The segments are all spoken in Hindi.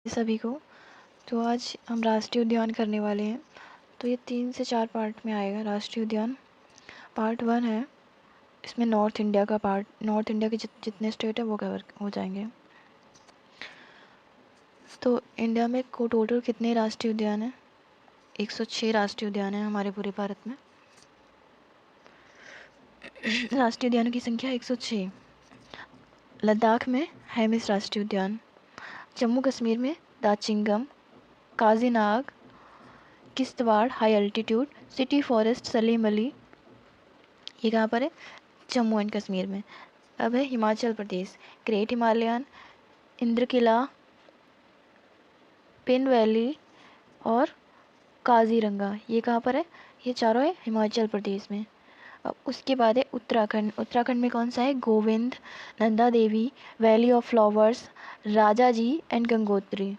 सभी को। तो आज हम राष्ट्रीय उद्यान करने वाले हैं। तो ये 3 से 4 पार्ट में आएगा राष्ट्रीय उद्यान। पार्ट 1 है, इसमें नॉर्थ इंडिया के जितने स्टेट है वो कवर हो जाएंगे। तो इंडिया में टोटल कितने राष्ट्रीय उद्यान हैं? 106 राष्ट्रीय उद्यान हैं हमारे पूरे भारत में। राष्ट्रीय उद्यानों की संख्या 106। लद्दाख में हेमिस राष्ट्रीय उद्यान, जम्मू कश्मीर में Dachigam, Kazinag, Kishtwar high altitude city forest Salim Ali, ये कहाँ पर है? जम्मू एंड कश्मीर में। अब है Himachal Pradesh, Great Himalayan, Inderkilla, Pin valley और काजीरंगा, ये कहाँ पर है? ये चारों है हिमाचल प्रदेश में। अब उसके बाद है उत्तराखंड। उत्तराखंड में कौन सा है? Govind, Nanda Devi, Valley of Flowers, Rajaji and Gangotri.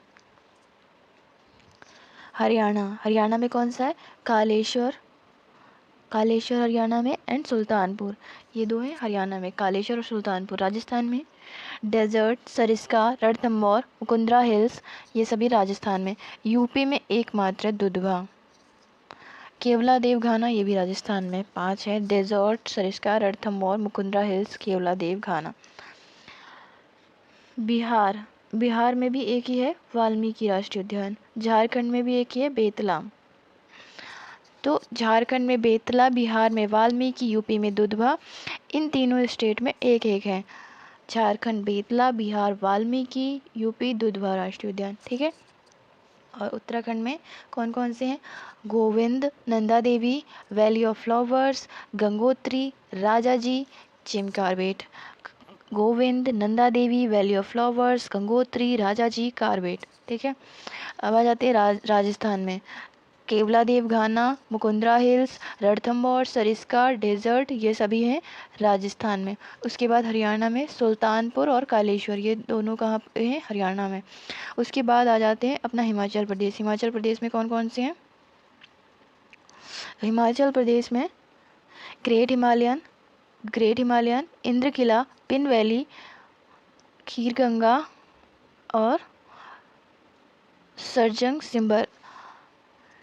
Haryana में कौन सा है? कालेश्वर हरियाणा में एंड सुल्तानपुर, ये दो हैं हरियाणा में, कालेश्वर और सुल्तानपुर। राजस्थान में डेजर्ट, सरिस्का, रणथंभौर, मुकुंदरा हिल्स, ये सभी राजस्थान में। यूपी में एकमात्र है दुधवा, केवला देव घाना, ये भी राजस्थान में। 5 है, डेजर्ट, सरिस्का, रणथंभौर, मुकुंदरा हिल्स, केवला देव घाना। बिहार में भी एक ही है वाल्मीकि राष्ट्रीय उद्यान। झारखंड में भी एक ही है बेतला। तो झारखंड में बेतला, बिहार में वाल्मीकि, यूपी में दुधवा, इन तीनों स्टेट में एक एक है। झारखंड बेतला, बिहार वाल्मीकि, यूपी दुधवा राष्ट्रीय उद्यान, ठीक है। और उत्तराखंड में कौन कौन से हैं? Govind, Nanda Devi, Valley of Flowers, Gangotri, Rajaji, Jim Corbett. Govind, Nanda Devi, Valley of Flowers, Gangotri, Rajaji, Corbett, ठीक है। अब आ जाते हैं राजस्थान में। Keoladeo Ghana, Mukundra hills, Ranthambore, Sariska, desert, ये सभी हैं राजस्थान में। उसके बाद हरियाणा में सुल्तानपुर और कालेश्वर, ये दोनों कहाँ पे हैं? हरियाणा में। उसके बाद आ जाते हैं अपना हिमाचल प्रदेश। हिमाचल प्रदेश में कौन कौन से हैं? हिमाचल प्रदेश में great Himalayan, Inderkilla, Pin valley, Kheerganga और सरजंग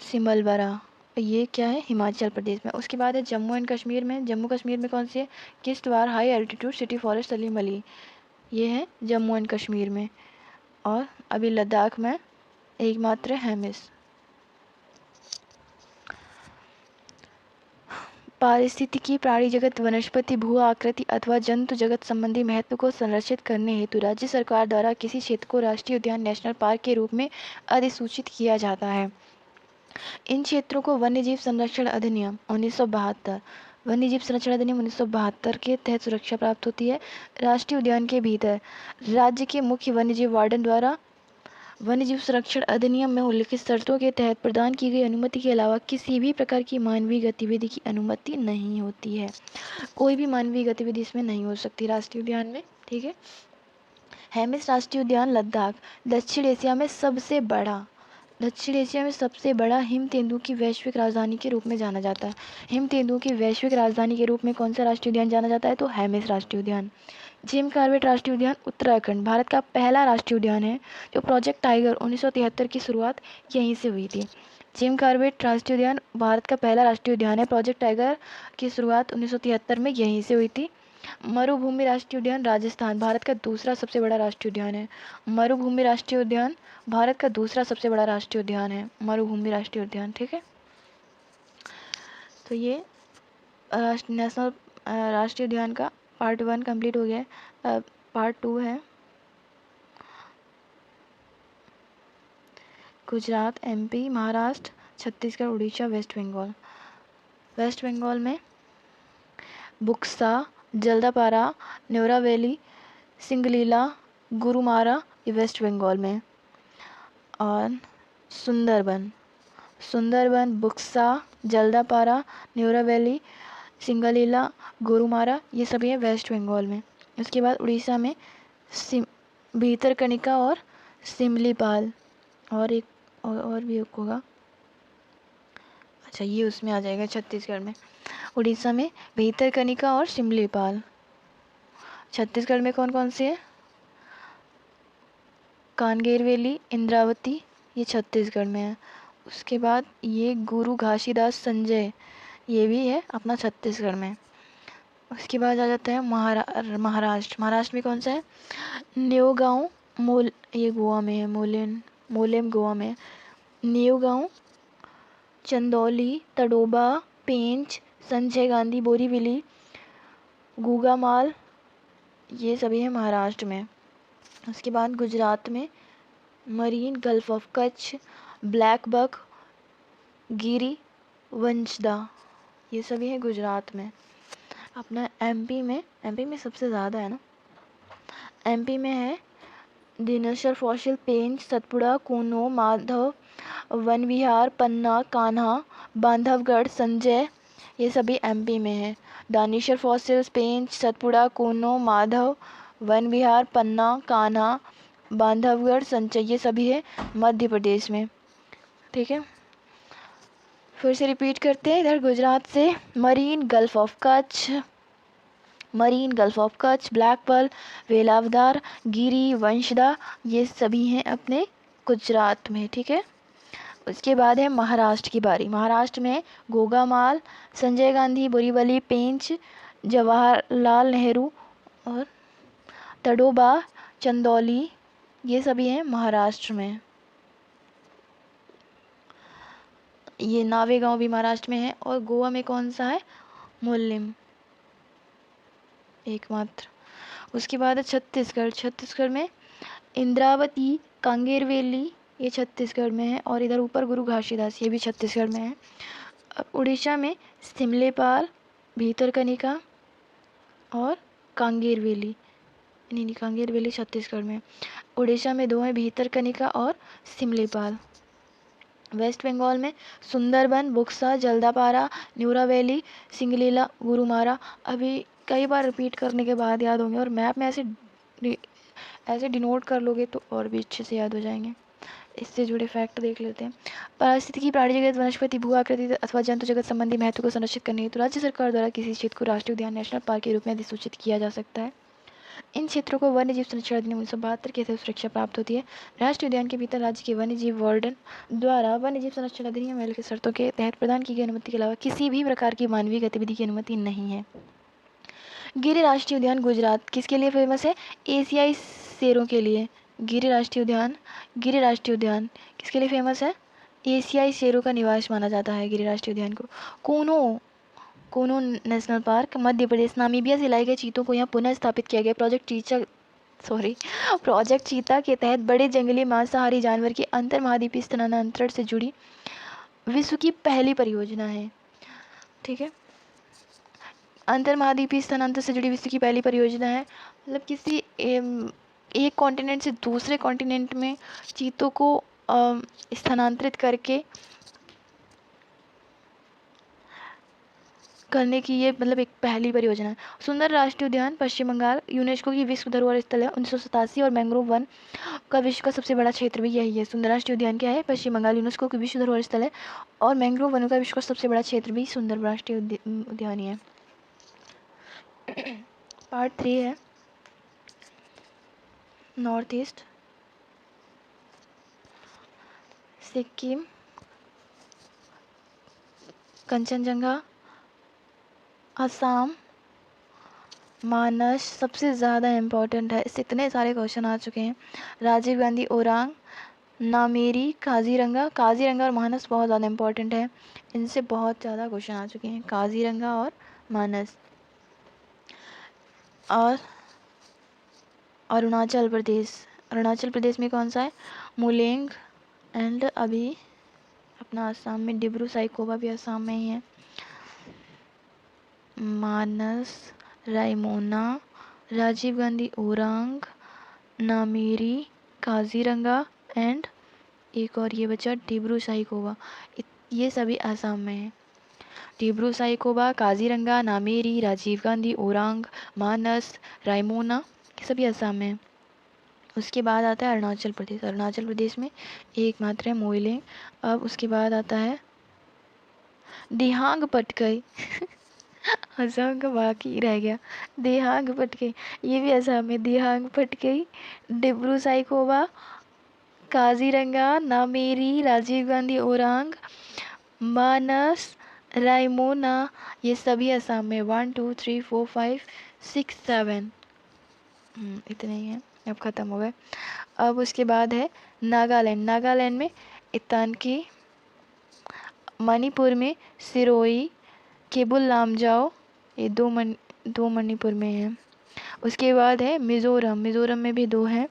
सिमलबरा, ये क्या है? हिमाचल प्रदेश में। उसके बाद है जम्मू एंड कश्मीर में। जम्मू कश्मीर में कौन सी है? Kishtwar high altitude city forest Salim Ali, ये है जम्मू एंड कश्मीर में। और अभी लद्दाख में एकमात्र हेमिस। पारिस्थितिकी, प्राणी जगत, वनस्पति, भू आकृति अथवा जंतु जगत संबंधी महत्व को संरक्षित करने हेतु राज्य सरकार द्वारा किसी क्षेत्र को राष्ट्रीय उद्यान नेशनल पार्क के रूप में अधिसूचित किया जाता है। इन क्षेत्रों को वन्यजीव संरक्षण अधिनियम 1972 के तहत सुरक्षा प्राप्त होती है। राष्ट्रीय उद्यान के भीतर राज्य के मुख्य वन्यजीव वार्डन द्वारा वन्यजीव संरक्षण अधिनियम में उल्लिखित शर्तों के तहत प्रदान की गई अनुमति के अलावा किसी भी प्रकार की मानवीय गतिविधि की अनुमति नहीं होती है। कोई भी मानवीय गतिविधि इसमें नहीं हो सकती राष्ट्रीय उद्यान में, ठीक है। हेमिस राष्ट्रीय उद्यान लद्दाख दक्षिण एशिया में सबसे बड़ा हिम तेंदुओं की वैश्विक राजधानी के रूप में जाना जाता है। हिम तेंदुओं की वैश्विक राजधानी के रूप में कौन सा राष्ट्रीय उद्यान जाना जाता है? तो हेमिस राष्ट्रीय उद्यान। जिम कॉर्बेट राष्ट्रीय उद्यान उत्तराखंड भारत का पहला राष्ट्रीय उद्यान है। जो प्रोजेक्ट टाइगर 1973 की शुरुआत यहीं से हुई थी। जिम कॉर्बेट राष्ट्रीय उद्यान भारत का पहला राष्ट्रीय उद्यान है। प्रोजेक्ट टाइगर की शुरुआत 1973 में यहीं से हुई थी। मरुभूमि राष्ट्रीय उद्यान राजस्थान भारत का दूसरा सबसे बड़ा राष्ट्रीय उद्यान है। मरुभूमि राष्ट्रीय उद्यान भारत का दूसरा सबसे बड़ा राष्ट्रीय उद्यान है, मरुभूमि राष्ट्रीय उद्यान, ठीक है। तो ये नेशनल राष्ट्रीय उद्यान का पार्ट 1 कंप्लीट हो गया है। अब पार्ट 2 है Gujarat, MP, Maharashtra, Chhattisgarh, Orissa, West Bengal. West Bengal में बुक्सा, जल्दापारा, न्योरा वैली, सिंगलीला, गुरुमारा, ये वेस्ट बंगाल में। और सुंदरबन, बुक्सा, जल्दापारा, न्योरा वैली, सिंगलीला, गोरुमारा, ये सभी है वेस्ट बंगाल में। उसके बाद उड़ीसा में भीतरकनिका और सिमलीपाल, और एक और भी एक होगा, अच्छा ये उसमें आ जाएगा छत्तीसगढ़ में। उड़ीसा में भीतरकनिका और सिमलीपाल। छत्तीसगढ़ में कौन कौन से है? कांगेर वैली, इंद्रावती, ये छत्तीसगढ़ में है। उसके बाद ये गुरु घासीदास संजय, ये भी है अपना छत्तीसगढ़ में। उसके बाद आ जाता है महाराष्ट्र। महाराष्ट्र में कौन सा है? न्यू मोल, ये गोवा में है। मोलेम गोवा में है। न्यू, चंदौली, तडोबा, पेंच, संजय गांधी बोरीवली, गुगामाल, ये सभी है महाराष्ट्र में। उसके बाद गुजरात में marine, gulf of Kutch, black buck, Giri, Vansda, ये सभी है गुजरात में। अपना एमपी में सबसे ज़्यादा है ना। एमपी में है दिनशर फॉसिल, पेंच, सतपुड़ा, कूनो, माधव, वन विहार, पन्ना, कान्हा, बांधवगढ़, संजय, ये सभी एमपी में है। दानिशर फॉसिल्स, पेंच, सतपुड़ा, कूनो, माधव, वन विहार, पन्ना, कान्हा, बांधवगढ़, संजय, ये सभी है मध्य प्रदेश में। ठीक है, फिर से रिपीट करते हैं। इधर गुजरात से marine, gulf of Kutch, black pearl, Velavadar, Giri, Vansda, ये सभी हैं अपने गुजरात में। ठीक है, उसके बाद है महाराष्ट्र की बारी। महाराष्ट्र में गोगामाल, संजय गांधी बोरीवली, पेंच, जवाहरलाल नेहरू और तडोबा, चंदौली, ये सभी हैं महाराष्ट्र में। ये नावेगांव भी महाराष्ट्र में है। और गोवा में कौन सा है? मोलेम, एकमात्र। उसके बाद है छत्तीसगढ़ में इंद्रावती, कांगेरवेली, ये छत्तीसगढ़ में है। और इधर ऊपर गुरु घासीदास, ये भी छत्तीसगढ़ में है। अब उड़ीसा में सिमलेपाल, भीतरकनिका और कांगेरवेली, नहीं कांगेरवेली छत्तीसगढ़ में। उड़ीसा में दो हैं, भीतरकनिका और सिमलेपाल। वेस्ट बंगाल में सुंदरबन, बुक्सा, जल्दापारा, न्यूरा वैली, सिंगलीला, गुरुमारा। अभी कई बार रिपीट करने के बाद याद होंगे, और मैप में ऐसे डिनोट कर लोगे तो और भी अच्छे से याद हो जाएंगे। इससे जुड़े फैक्ट देख लेते हैं। पारिस्थितिकी, प्राणी जगत, वनस्पति, भू आकृति अथवा जंतु जगत संबंधी महत्व को संरक्षित करने हेतु राज्य सरकार द्वारा किसी क्षेत्र को राष्ट्रीय उद्यान, नेशनल पार्क के रूप में अधिसूचित किया जा सकता है। इन क्षेत्रों को वन्य जीव संरक्षण अधिनियम 1972 के तहत सुरक्षा प्राप्त होती है। राष्ट्रीय उद्यान के भीतर राज्य के वन्य जीव वार्डन द्वारा वन्य जीव संरक्षण अधिनियम के शर्तों के तहत प्रदान की गई अनुमति के अलावा किसी भी प्रकार की मानवीय गतिविधि की अनुमति नहीं है। गिरि राष्ट्रीय उद्यान गुजरात किसके लिए फेमस है? एशियाई शेरों के लिए। गिरि राष्ट्रीय उद्यान किसके लिए फेमस है? एशियाई शेरों का निवास माना जाता है गिरि राष्ट्रीय उद्यान को। Kuno national park Madhya Pradesh. Namibia से लाए गए चीतों को यहाँ पुनः स्थापित किया गया। प्रोजेक्ट चीता के तहत बड़े जंगली मांसाहारी जानवर की अंतर महाद्वीपीय स्थानांतरण से जुड़ी विश्व की पहली परियोजना है। ठीक है, अंतर महाद्वीपीय स्थानांतरण से जुड़ी विश्व की पहली परियोजना है। मतलब किसी एक कॉन्टिनेंट से दूसरे कॉन्टिनेंट में चीतों को स्थानांतरित करने की ये मतलब एक पहली परियोजना है। सुंदर राष्ट्रीय उद्यान पश्चिम बंगाल यूनेस्को की विश्व धरोहर स्थल है 1987। और मैंग्रोव वन का विश्व का सबसे बड़ा क्षेत्र भी यही है। सुंदर राष्ट्रीय उद्यान क्या है? पश्चिम बंगाल यूनेस्को की विश्व धरोहर स्थल है। और मैंग्रोव वन का विश्व का सबसे बड़ा क्षेत्र भी सुंदर राष्ट्रीय उद्यान ही है। पार्ट 3 है नॉर्थ ईस्ट। सिक्किम, कंचनजंगा, असम, मानस सबसे ज़्यादा इम्पोर्टेंट है। इससे इतने सारे क्वेश्चन आ चुके हैं। राजीव गांधी ओरांग, नामेरी, काजीरंगा और मानस बहुत ज़्यादा इम्पोर्टेंट है। इनसे बहुत ज़्यादा क्वेश्चन आ चुके हैं, काजीरंगा और मानस। और अरुणाचल प्रदेश में कौन सा है? मुलेंग एंड अभी अपना असम में डिब्रू साइखोवा भी असम में ही है। मानस, रायमोना, राजीव गांधी ओरांग, नामेरी, काजीरंगा एंड एक और ये बचा डिब्रू साइखोवा। ये सभी असम में है। डिब्रू साइखोवा, काजीरंगा, नामेरी, राजीव गांधी ओरांग, मानस, रायमोना, ये सभी असम में है। उसके बाद आता है अरुणाचल प्रदेश में एकमात्र है मोइले। अब उसके बाद आता है दिहांग पटकाई असम का बाकी रह गया। दिहांग पटकाई, ये भी असम में। दिहांग पटकाई, डिब्रू साइखोवा काजीरंगा, नामेरी, राजीव गांधी ओरांग, मानस, रायमोना, ये सभी असम में। 1 2 3 4 5 6 7, इतने ही हैं, अब ख़त्म हो गए। अब उसके बाद है नागालैंड। नागालैंड में इतानकी, मणिपुर में सिरोही, केबुल लामजाओ, ये दो मणिपुर में हैं। उसके बाद है मिज़ोरम। मिज़ोरम में भी दो हैं,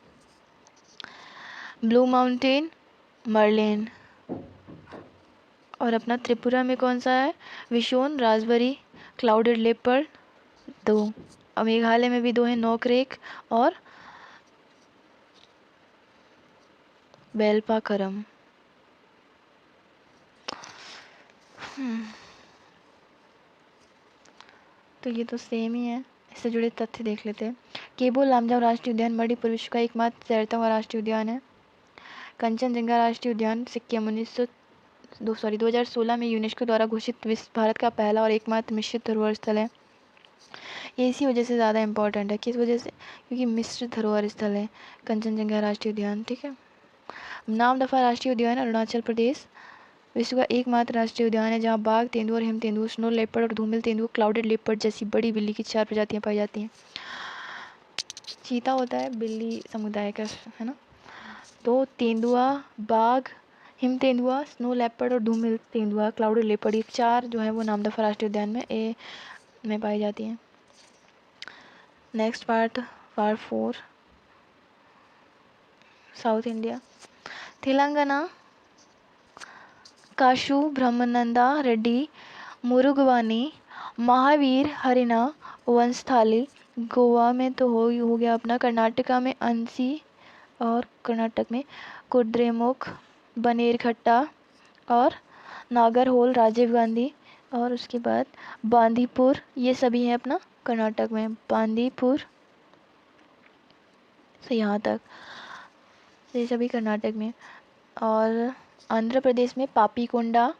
ब्लू माउंटेन, मर्लेन। और अपना त्रिपुरा में कौन सा है? विशोन, राजबरी, क्लाउडेड लेपर्ड, दो। और मेघालय में भी दो हैं, नोकरेक और बेलपाकरम। तो ये तो सेम ही है, इससे जुड़े तथ्य देख लेते हैं। केबुल लामजाओ राष्ट्रीय उद्यान मणिपुर विश्व का एकमात्र तैरता हुआ राष्ट्रीय उद्यान है। कंचनजंगा राष्ट्रीय उद्यान सिक्किम 2016 में यूनेस्को द्वारा घोषित भारत का पहला और एकमात्र मिश्रित धरोहर स्थल है। ये इसी वजह से ज़्यादा इम्पोर्टेंट है। किस वजह से? क्योंकि मिश्रित धरोहर स्थल है कंचनजंगा राष्ट्रीय उद्यान। ठीक है। नामदफा राष्ट्रीय उद्यान अरुणाचल प्रदेश विश्व का एकमात्र राष्ट्रीय उद्यान है जहाँ बाघ, तेंदुआ और हिम तेंदुआ, स्नो लेपर्ड और धूमिल तेंदुआ, क्लाउडेड लेपर्ड जैसी बड़ी बिल्ली की 4 प्रजातियां पाई जाती हैं। चीता होता है बिल्ली समुदाय का, है ना। तो तेंदुआ, बाघ, हिम तेंदुआ, स्नो लेपर्ड और धूमिल तेंदुआ, क्लाउडेड लेपर्ड, ये 4 जो है वो नामदफा राष्ट्रीय उद्यान में पाई जाती हैं। Next part 4, south India. Telangana, Kasu Brahmananda Reddy, Mrugavani, Mahavir Harina Vanasthali. Goa में तो हो गया अपना। कर्नाटका में अंसी और कर्नाटक में कुद्रेमुख, बनेरघट्टा और नागरहोल राजीव गांधी। और उसके बाद बांदीपुर, ये सभी हैं अपना कर्नाटक में। बांदीपुर से यहाँ तक, ये सभी कर्नाटक में। और आंध्र प्रदेश में पापीकोंडा,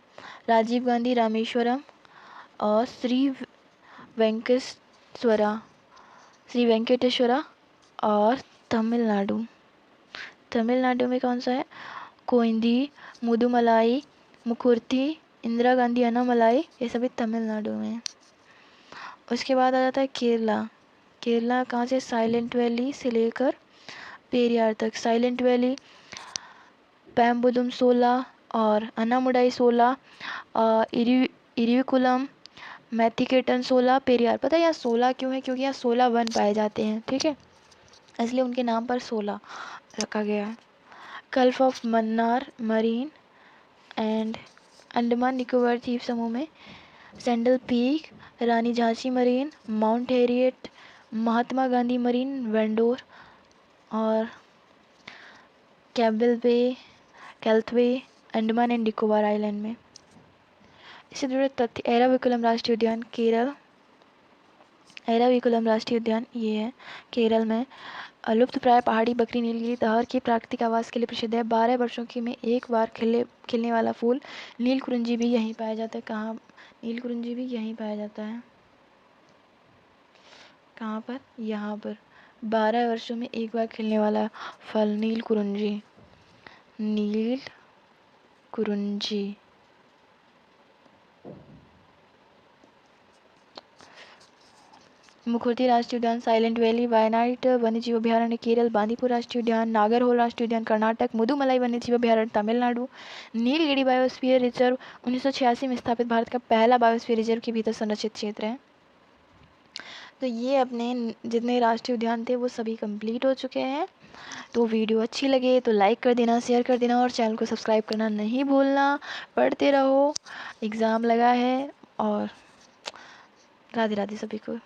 राजीव गांधी रामेश्वरम और श्री वेंकटेश्वरा। और तमिलनाडु में कौन सा है? कोइंदी, मुदुमलाई, मुकुर्ती, इंदिरा गांधी अनामलाई, ये सभी तमिलनाडु में है। उसके बाद आ जाता है केरला। केरला कहाँ से? साइलेंट वैली से लेकर पेरियार तक। साइलेंट वैली, पैम्बुदुम 16 और अनामुडाई 16, इरिविकुलम, मैथिकेटन 16, पेरियार। पता है यहाँ 16 क्यों है? क्योंकि यहाँ 16 वन पाए जाते हैं। ठीक है, इसलिए उनके नाम पर 16 रखा गया है। Gulf of Mannar marine and Andaman Nicobar द्वीप समूह में सैंडल पीक, रानी Jhansi marine, mount Harriet, Mahatma Gandhi marine, vendor और कैल्थवे अंडमान एंड निकोबार आइलैंड में। इससे जुड़े तथ्य। एराविकुलम राष्ट्रीय उद्यान केरल। एराविकुलम राष्ट्रीय उद्यान ये है केरल में। लुप्त प्राय पहाड़ी बकरी नीलगिरी तहर के प्राकृतिक आवास के लिए प्रसिद्ध है। 12 वर्षों की में एक बार खिलने वाला फूल नीलकुरिंजी भी यहीं पाया जाता है। कहाँ? नीलकुरिंजी भी यहीं पाया जाता है। कहाँ पर? यहाँ पर। 12 वर्षों में एक बार खिलने वाला फल नीलकुरिंजी। मुखर्ती राष्ट्रीय उद्यान साइलेंट वैली, वायनाड वन्यजीव अभयारण्य केरल, बांदीपुर राष्ट्रीय उद्यान, नागरहोल राष्ट्रीय उद्यान कर्नाटक, मुदुमलाई वन्यजीव अभयारण्य तमिलनाडु, नीलगिरी बायोस्फीयर रिजर्व 1986 में स्थापित भारत का पहला बायोस्फीयर रिजर्व के भीतर संरक्षित क्षेत्र है। तो ये अपने जितने राष्ट्रीय उद्यान थे वो सभी कंप्लीट हो चुके हैं। तो वीडियो अच्छी लगे तो लाइक कर देना, शेयर कर देना और चैनल को सब्सक्राइब करना नहीं भूलना। पढ़ते रहो, एग्ज़ाम लगा है। और राधे राधे सभी को।